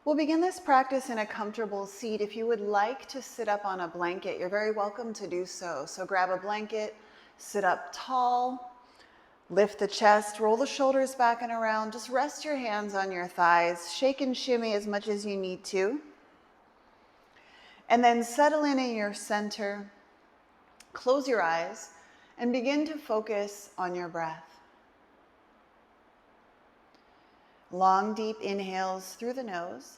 We'll begin this practice in a comfortable seat. If you would like to sit up on a blanket, you're very welcome to do so. So grab a blanket, sit up tall, lift the chest, roll the shoulders back and around. Just rest your hands on your thighs, shake and shimmy as much as you need to. And then settle in your center, close your eyes, and begin to focus on your breath. Long, deep inhales through the nose.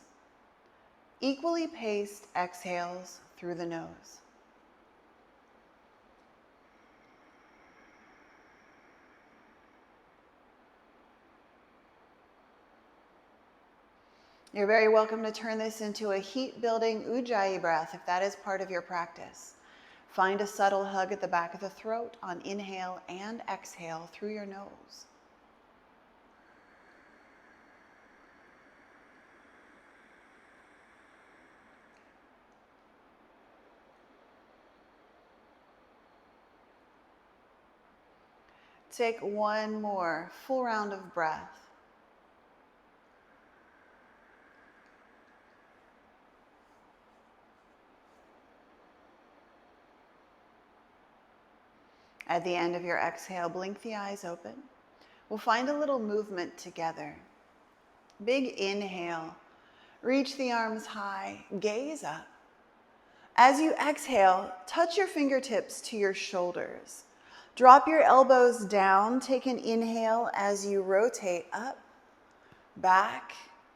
Equally paced exhales through the nose. You're very welcome to turn this into a heat-building Ujjayi breath if that is part of your practice. Find a subtle hug at the back of the throat on inhale and exhale through your nose. Take one more full round of breath. At the end of your exhale, blink the eyes open. We'll find a little movement together. Big inhale. Reach the arms high. Gaze up. As you exhale, touch your fingertips to your shoulders. Drop your elbows down. Take an inhale as you rotate up, back.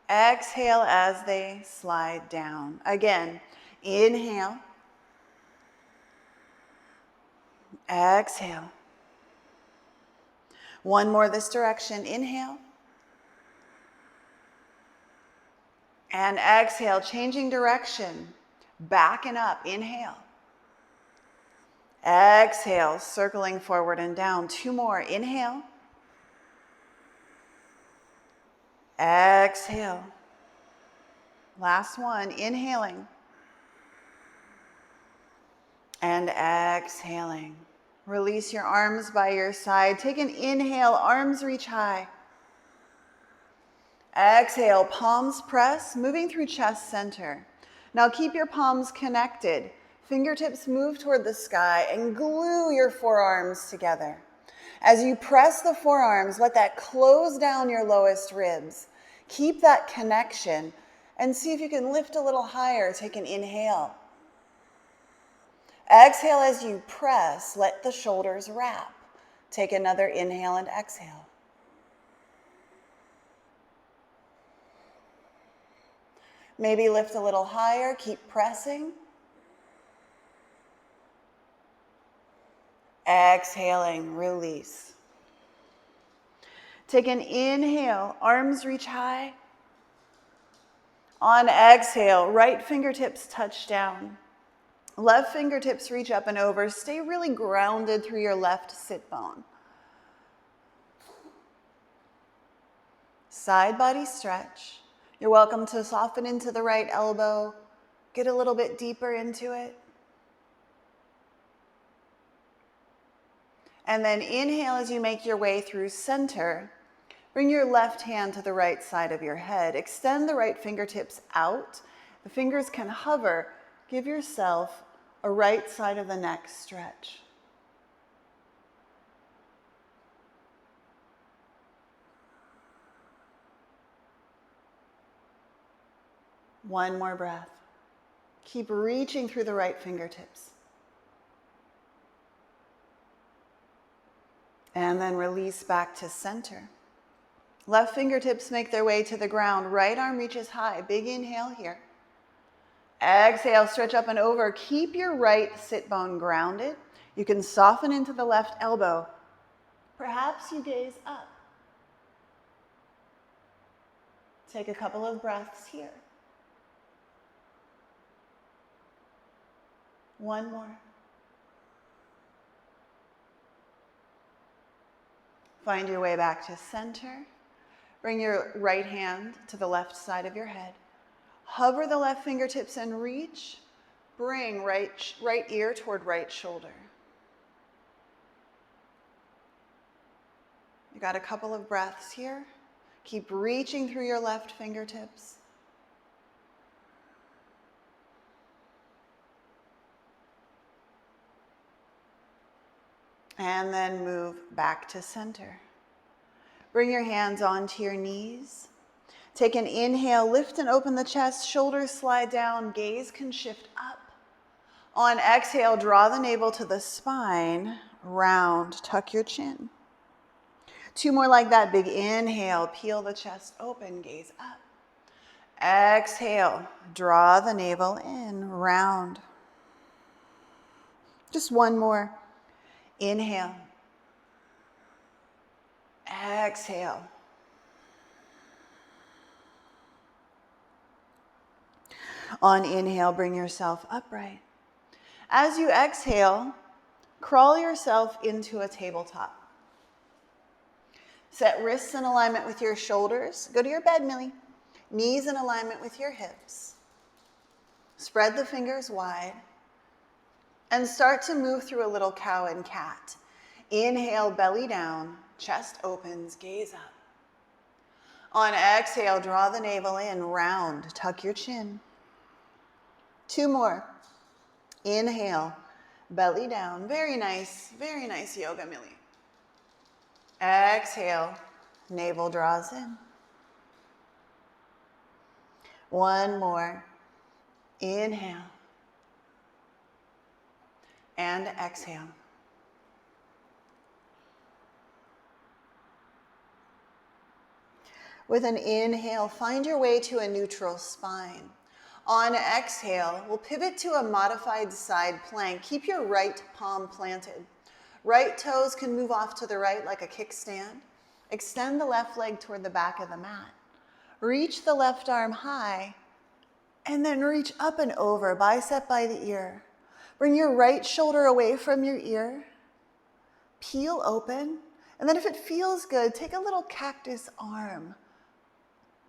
Exhale as they slide down. Again, inhale. Exhale. One more this direction. Inhale. And exhale, changing direction. Back and up. Inhale. Exhale, circling forward and down. Two more. Inhale. Exhale. Last one. Inhaling. And exhaling. Release your arms by your side. Take an inhale, arms reach high. Exhale, palms press, moving through chest center. Now keep your palms connected. Fingertips move toward the sky and glue your forearms together. As you press the forearms, let that close down your lowest ribs. Keep that connection and see if you can lift a little higher. Take an inhale. Exhale as you press, let the shoulders wrap. Take another inhale and exhale. Maybe lift a little higher, keep pressing. Exhaling, release. Take an inhale, arms reach high. On exhale, right fingertips touch down. Left fingertips reach up and over. Stay really grounded through your left sit bone. Side body stretch. You're welcome to soften into the right elbow. Get a little bit deeper into it. And then inhale as you make your way through center. Bring your left hand to the right side of your head. Extend the right fingertips out. The fingers can hover. Give yourself a right side of the neck stretch. One more breath. Keep reaching through the right fingertips. And then release back to center. Left fingertips make their way to the ground. Right arm reaches high. Big inhale here. Exhale, stretch up and over. Keep your right sit bone grounded. You can soften into the left elbow. Perhaps you gaze up. Take a couple of breaths here. One more. Find your way back to center. Bring your right hand to the left side of your head. Hover the left fingertips and reach. Bring right ear toward right shoulder. You got a couple of breaths here. Keep reaching through your left fingertips. And then move back to center. Bring your hands onto your knees. Take an inhale, lift and open the chest, shoulders slide down, gaze can shift up. On exhale, draw the navel to the spine, round, tuck your chin. 2 more like that, big inhale, peel the chest open, gaze up. Exhale, draw the navel in, round. Just 1 more. Inhale. Exhale. On inhale, bring yourself upright. As you exhale, crawl yourself into a tabletop. Set wrists in alignment with your shoulders. Go to your bed, Millie. Knees in alignment with your hips. Spread the fingers wide. And start to move through a little cow and cat. Inhale, belly down, chest opens, gaze up. On exhale, draw the navel in, round, tuck your chin. 2 more. Inhale, belly down. Very nice yoga, Millie. Exhale, navel draws in. 1 more. Inhale. And exhale. With an inhale, find your way to a neutral spine. On exhale, we'll pivot to a modified side plank. Keep your right palm planted. Right toes can move off to the right like a kickstand. Extend the left leg toward the back of the mat. Reach the left arm high, and then reach up and over, bicep by the ear. Bring your right shoulder away from your ear. Peel open, and then if it feels good, take a little cactus arm.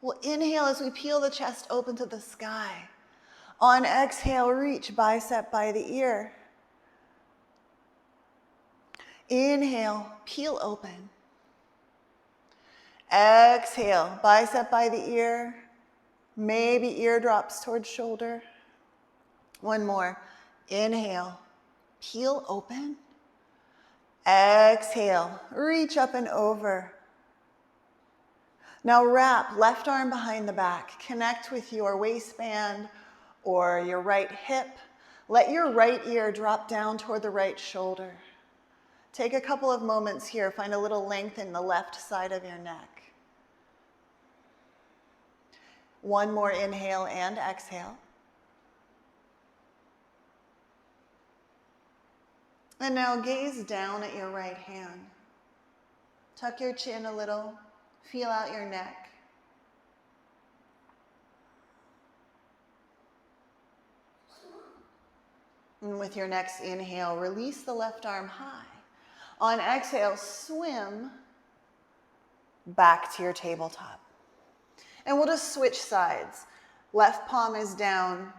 We'll inhale as we peel the chest open to the sky. On exhale, reach bicep by the ear. Inhale, peel open. Exhale, bicep by the ear. Maybe eardrops towards shoulder. 1 more. Inhale, peel open. Exhale, reach up and over. Now wrap left arm behind the back. Connect with your waistband or your right hip. Let your right ear drop down toward the right shoulder. Take a couple of moments here. Find a little length in the left side of your neck. 1 more inhale and exhale. And now gaze down at your right hand. Tuck your chin a little. Feel out your neck. And with your next inhale, release the left arm high. On exhale, swim back to your tabletop. And we'll just switch sides. Left palm is down,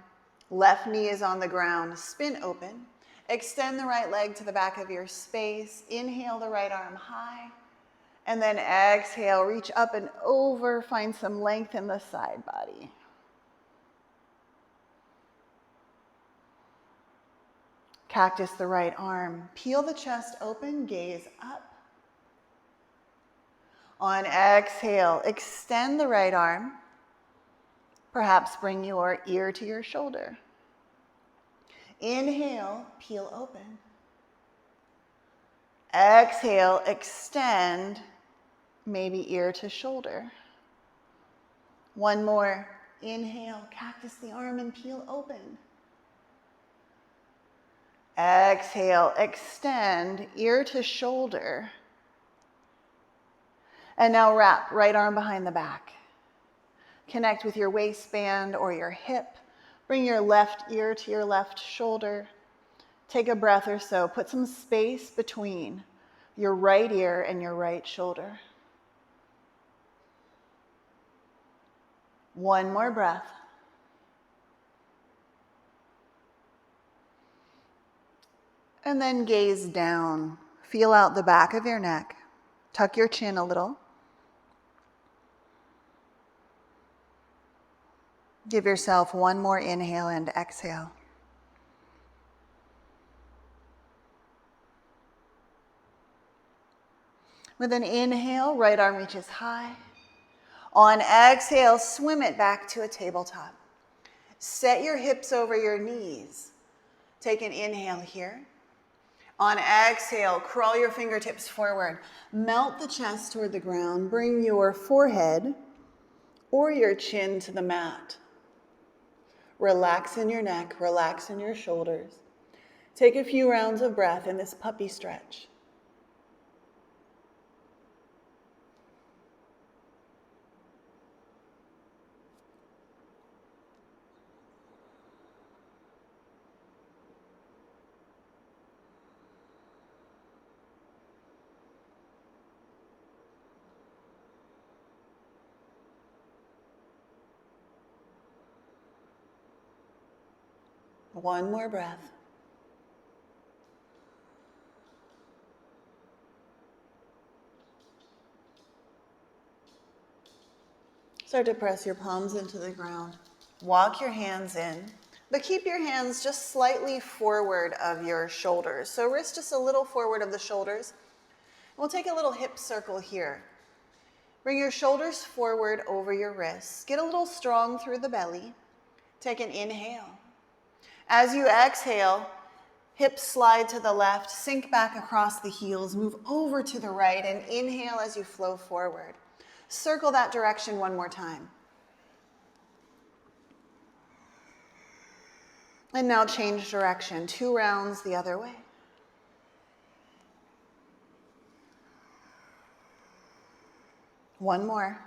left knee is on the ground. Spin open. Extend the right leg to the back of your space. Inhale the right arm high. And then exhale, reach up and over. Find some length in the side body. Cactus the right arm. Peel the chest open, gaze up. On exhale, extend the right arm. Perhaps bring your ear to your shoulder. Inhale, peel open. Exhale, extend, maybe ear to shoulder. 1 more. Inhale, cactus the arm and peel open. Exhale, extend, ear to shoulder. And now wrap right arm behind the back. Connect with your waistband or your hip. Bring your left ear to your left shoulder. Take a breath or so. Put some space between your right ear and your right shoulder. 1 more breath. And then gaze down. Feel out the back of your neck. Tuck your chin a little. Give yourself 1 more inhale and exhale. With an inhale, right arm reaches high. On exhale, swim it back to a tabletop. Set your hips over your knees. Take an inhale here. On exhale, crawl your fingertips forward. Melt the chest toward the ground. Bring your forehead or your chin to the mat. Relax in your neck, relax in your shoulders. Take a few rounds of breath in this puppy stretch. One more breath. Start to press your palms into the ground. Walk your hands in, but keep your hands just slightly forward of your shoulders. So wrist just a little forward of the shoulders. We'll take a little hip circle here. Bring your shoulders forward over your wrists. Get a little strong through the belly. Take an inhale. As you exhale, hips slide to the left, sink back across the heels, move over to the right, and inhale as you flow forward. Circle that direction one more time. And now change direction, 2 rounds the other way. One more.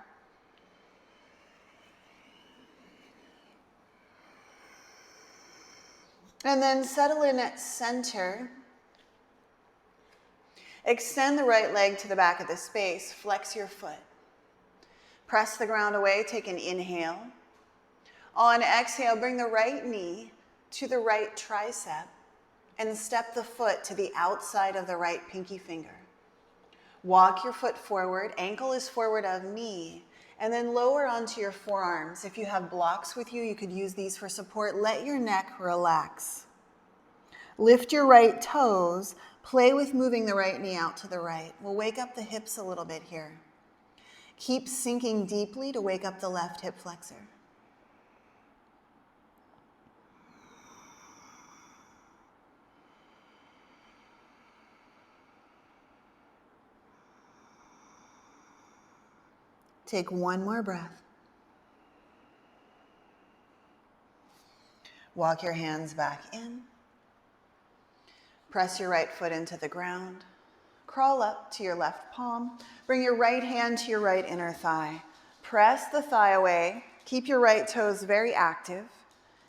And then settle in at center. Extend the right leg to the back of the space. Flex your foot. Press the ground away. Take an inhale. On exhale, bring the right knee to the right tricep and step the foot to the outside of the right pinky finger. Walk your foot forward. Ankle is forward of knee. And then lower onto your forearms. If you have blocks with you, you could use these for support. Let your neck relax. Lift your right toes. Play with moving the right knee out to the right. We'll wake up the hips a little bit here. Keep sinking deeply to wake up the left hip flexor. Take one more breath. Walk your hands back in. Press your right foot into the ground. Crawl up to your left palm. Bring your right hand to your right inner thigh. Press the thigh away. Keep your right toes very active.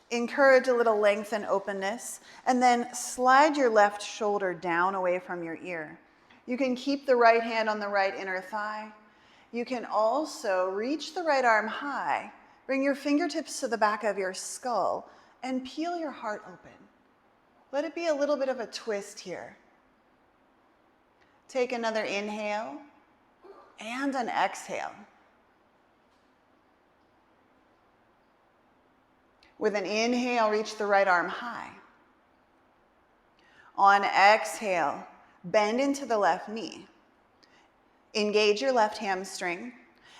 Encourage a little length and openness. And then slide your left shoulder down away from your ear. You can keep the right hand on the right inner thigh. You can also reach the right arm high. Bring your fingertips to the back of your skull and peel your heart open. Let it be a little bit of a twist here. Take another inhale and an exhale. With an inhale, reach the right arm high. On exhale, bend into the left knee. Engage your left hamstring.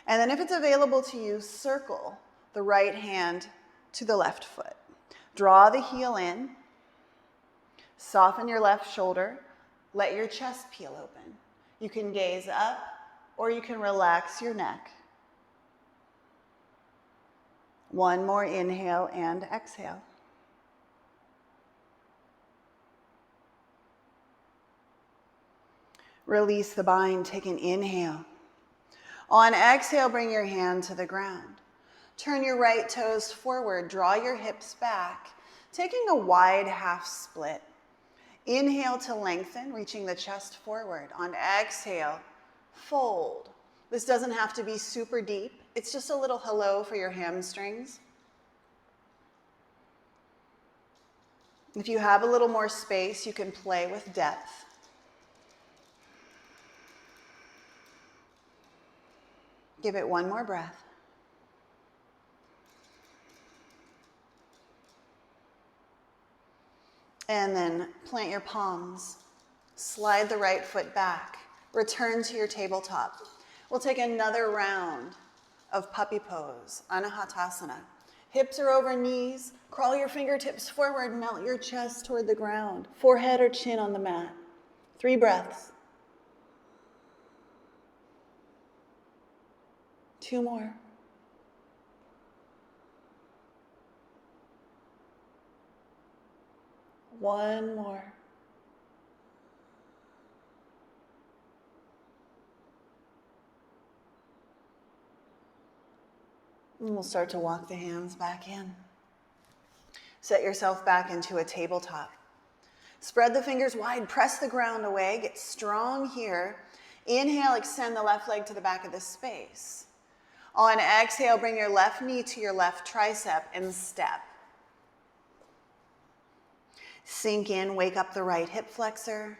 And then if it's available to you, circle the right hand to the left foot. Draw the heel in. Soften your left shoulder. Let your chest peel open. You can gaze up or you can relax your neck. One more inhale and exhale. Release the bind. Take an inhale. On exhale, bring your hand to the ground. Turn your right toes forward. Draw your hips back, taking a wide half split. Inhale to lengthen, reaching the chest forward. On exhale, fold. This doesn't have to be super deep. It's just a little hello for your hamstrings. If you have a little more space, you can play with depth. Give it one more breath. And then plant your palms. Slide the right foot back. Return to your tabletop. We'll take another round of puppy pose, Anahatasana. Hips are over knees. Crawl your fingertips forward, melt your chest toward the ground. Forehead or chin on the mat. 3 breaths. 2 more. One more. And we'll start to walk the hands back in. Set yourself back into a tabletop. Spread the fingers wide, press the ground away, get strong here. Inhale, extend the left leg to the back of the space. On exhale, bring your left knee to your left tricep and step. Sink in, wake up the right hip flexor.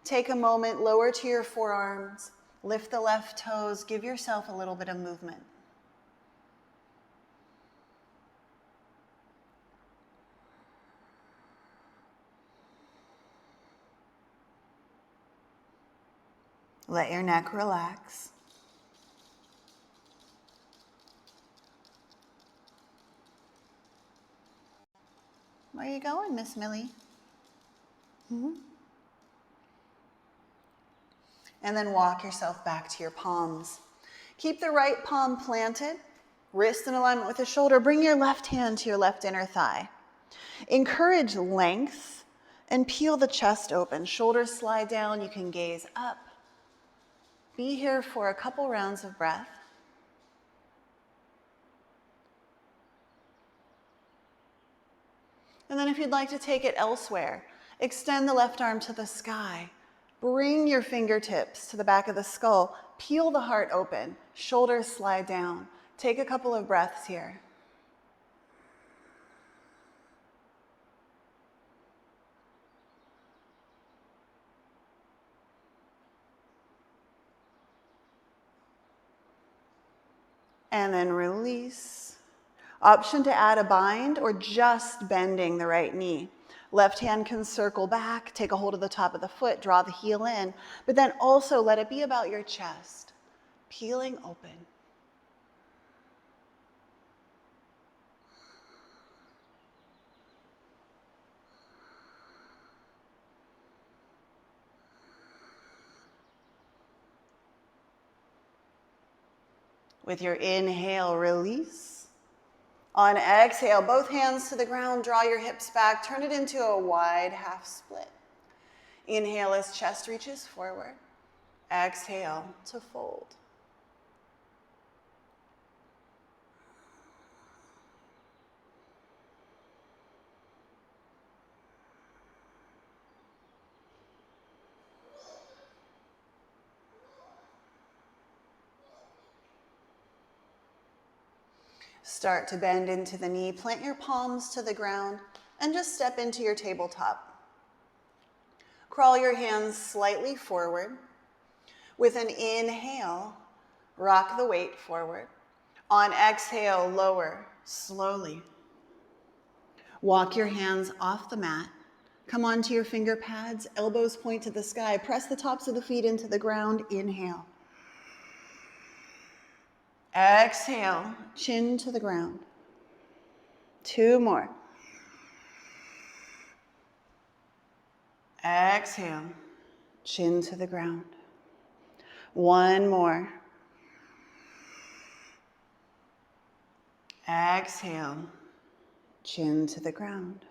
Take a moment, lower to your forearms, lift the left toes, give yourself a little bit of movement. Let your neck relax. Where are you going, Miss Millie? And then walk yourself back to your palms. Keep the right palm planted, wrist in alignment with the shoulder. Bring your left hand to your left inner thigh. Encourage length and peel the chest open. Shoulders slide down, you can gaze up. Be here for a couple rounds of breath. And then if you'd like to take it elsewhere, extend the left arm to the sky. Bring your fingertips to the back of the skull. Peel the heart open. Shoulders slide down. Take a couple of breaths here. And then release. Option to add a bind or just bending the right knee. Left hand can circle back, take a hold of the top of the foot, draw the heel in, but then also let it be about your chest, peeling open. With your inhale, release. On exhale, both hands to the ground, draw your hips back, turn it into a wide half split. Inhale as chest reaches forward. Exhale to fold. Start to bend into the knee, plant your palms to the ground, and just step into your tabletop. Crawl your hands slightly forward. With an inhale, rock the weight forward. On exhale, lower slowly. Walk your hands off the mat. Come onto your finger pads, elbows point to the sky. Press the tops of the feet into the ground. Inhale. Exhale, chin to the ground. 2 more. Exhale, chin to the ground. 1 more. Exhale, chin to the ground.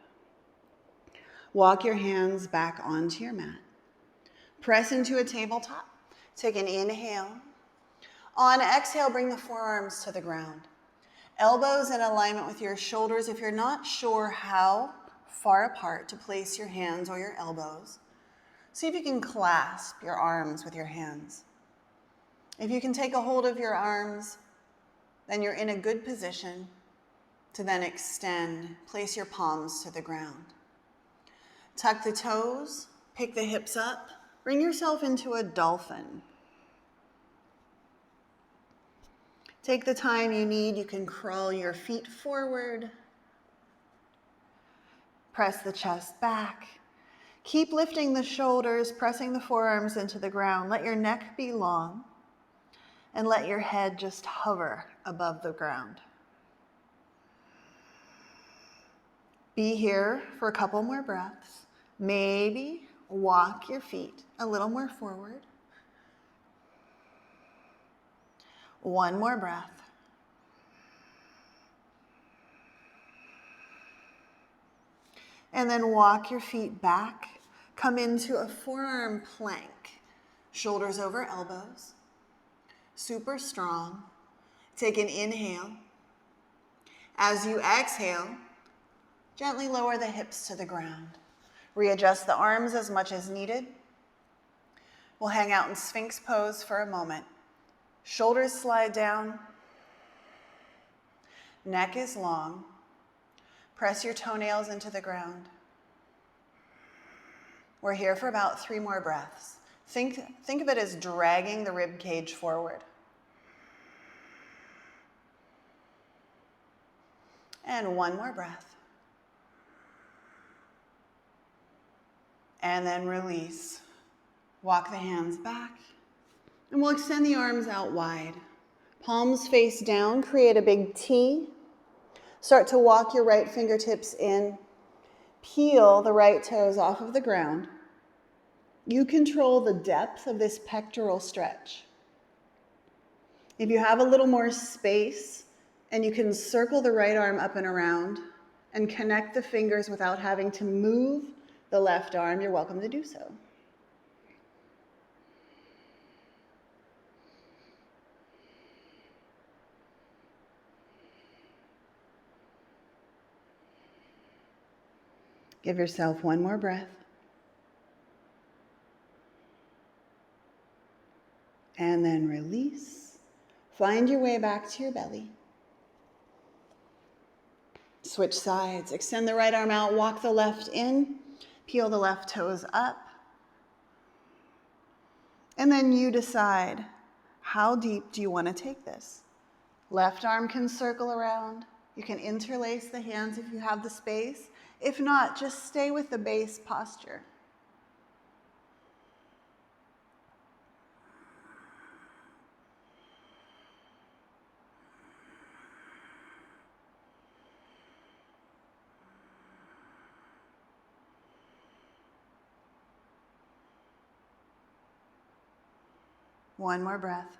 Walk your hands back onto your mat. Press into a tabletop. Take an inhale. On exhale, bring the forearms to the ground. Elbows in alignment with your shoulders. If you're not sure how far apart to place your hands or your elbows, see if you can clasp your arms with your hands. If you can take a hold of your arms, then you're in a good position to then extend. Place your palms to the ground. Tuck the toes, pick the hips up, bring yourself into a dolphin. Take the time you need. You can crawl your feet forward. Press the chest back. Keep lifting the shoulders, pressing the forearms into the ground. Let your neck be long and let your head just hover above the ground. Be here for a couple more breaths. Maybe walk your feet a little more forward. One more breath. And then walk your feet back. Come into a forearm plank. Shoulders over elbows. Super strong. Take an inhale. As you exhale, gently lower the hips to the ground. Readjust the arms as much as needed. We'll hang out in Sphinx pose for a moment. Shoulders slide down. Neck is long. Press your toenails into the ground. We're here for about 3 more breaths. Think of it as dragging the rib cage forward. And 1 more breath. And then release. Walk the hands back. And we'll extend the arms out wide. Palms face down, create a big T. Start to walk your right fingertips in. Peel the right toes off of the ground. You control the depth of this pectoral stretch. If you have a little more space and you can circle the right arm up and around and connect the fingers without having to move the left arm, you're welcome to do so. Give yourself 1 more breath. And then release. Find your way back to your belly. Switch sides. Extend the right arm out, walk the left in, peel the left toes up. And then you decide, how deep do you want to take this? Left arm can circle around. You can interlace the hands if you have the space. If not, just stay with the base posture. One more breath.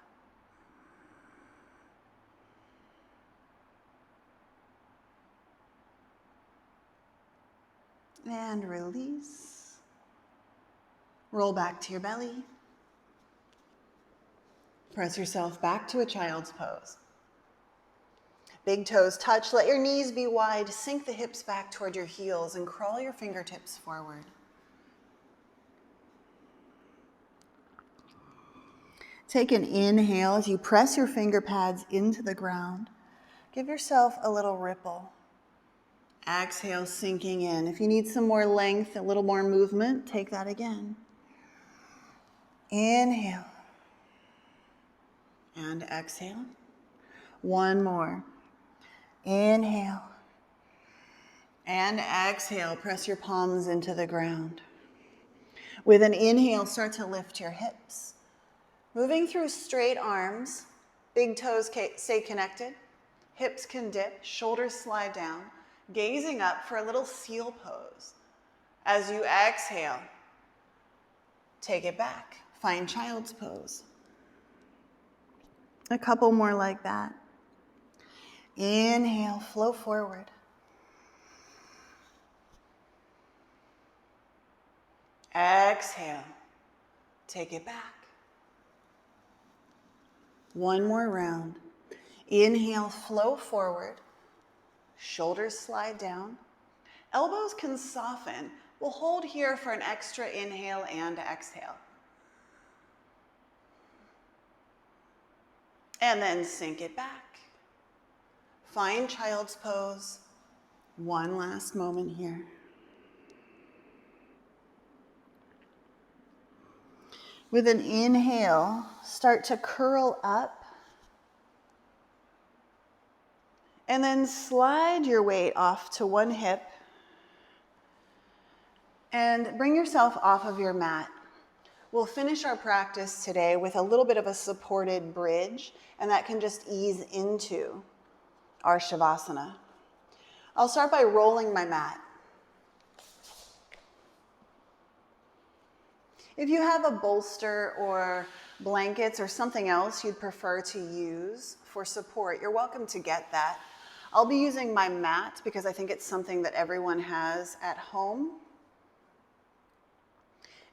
And release. Roll back to your belly. Press yourself back to a child's pose. Big toes touch. Let your knees be wide. Sink the hips back toward your heels and crawl your fingertips forward. Take an inhale as you press your finger pads into the ground. Give yourself a little ripple. Exhale, sinking in. If you need some more length, a little more movement, take that again. Inhale. And exhale. 1 more. Inhale. And exhale. Press your palms into the ground. With an inhale, start to lift your hips. Moving through straight arms, big toes stay connected, hips can dip, shoulders slide down, gazing up for a little seal pose. As you exhale, take it back, find child's pose. A couple more like that. Inhale, flow forward. Exhale, take it back. 1 more round. Inhale, flow forward. Shoulders slide down. Elbows can soften. We'll hold here for an extra inhale and exhale. And then sink it back. Find child's pose. 1 last moment here. With an inhale, start to curl up. And then slide your weight off to one hip. And bring yourself off of your mat. We'll finish our practice today with a little bit of a supported bridge, and that can just ease into our Shavasana. I'll start by rolling my mat. If you have a bolster or blankets or something else you'd prefer to use for support, you're welcome to get that. I'll be using my mat because I think it's something that everyone has at home.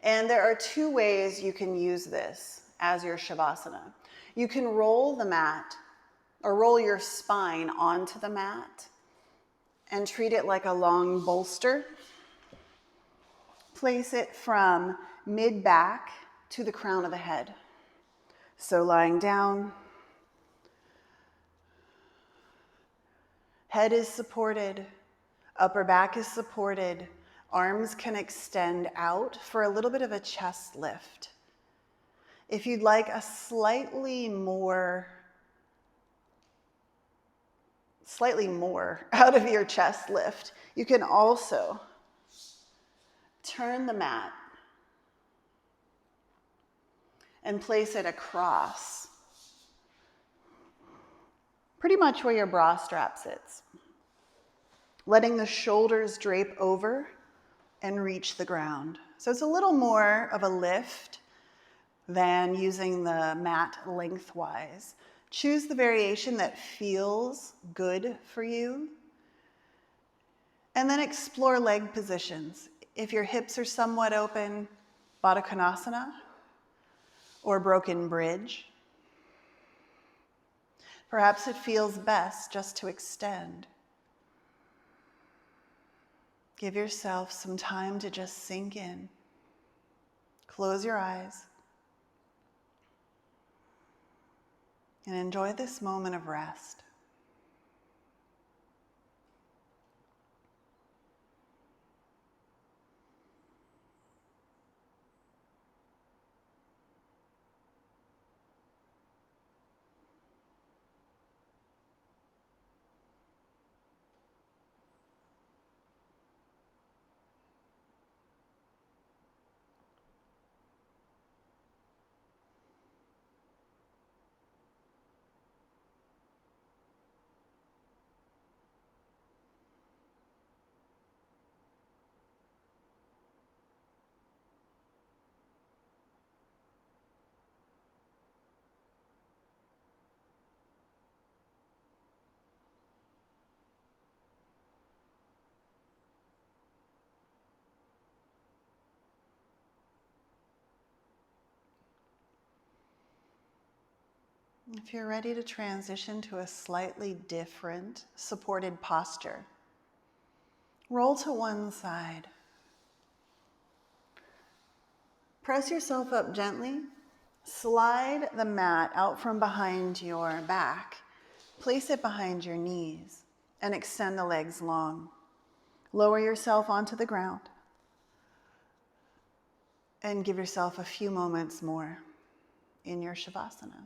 And there are two ways you can use this as your Shavasana. You can roll the mat or roll your spine onto the mat and treat it like a long bolster. Place it from mid-back to the crown of the head. So lying down, head is supported, upper back is supported, arms can extend out for a little bit of a chest lift. If you'd like a slightly more out of your chest lift, you can also turn the mat and place it across, pretty much where your bra strap sits, letting the shoulders drape over and reach the ground. So it's a little more of a lift than using the mat lengthwise. Choose the variation that feels good for you. And then explore leg positions. If your hips are somewhat open, Baddha Konasana or broken bridge. Perhaps it feels best just to extend. Give yourself some time to just sink in. Close your eyes and enjoy this moment of rest. If you're ready to transition to a slightly different supported posture, roll to one side. Press yourself up gently. Slide the mat out from behind your back. Place it behind your knees and extend the legs long. Lower yourself onto the ground and give yourself a few moments more in your Shavasana.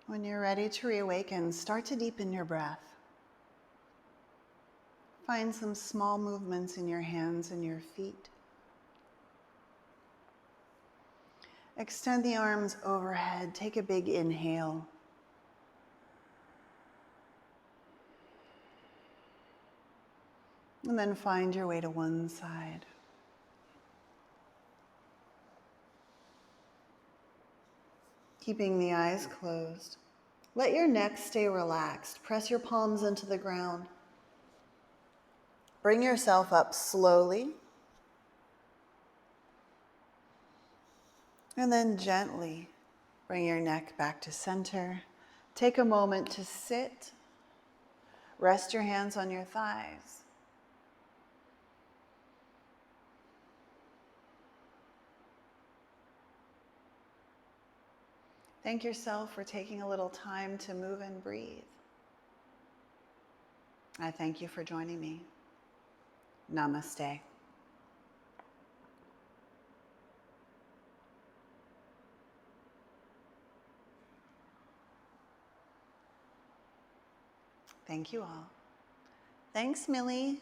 When you're ready to reawaken, start to deepen your breath. Find some small movements in your hands and your feet. Extend the arms overhead. Take a big inhale. And then find your way to one side. keeping the eyes closed. Let your neck stay relaxed. Press your palms into the ground. Bring yourself up slowly. And then gently bring your neck back to center. Take a moment to sit. Rest your hands on your thighs. Thank yourself for taking a little time to move and breathe. I thank you for joining me. Namaste. Thank you all. Thanks, Millie.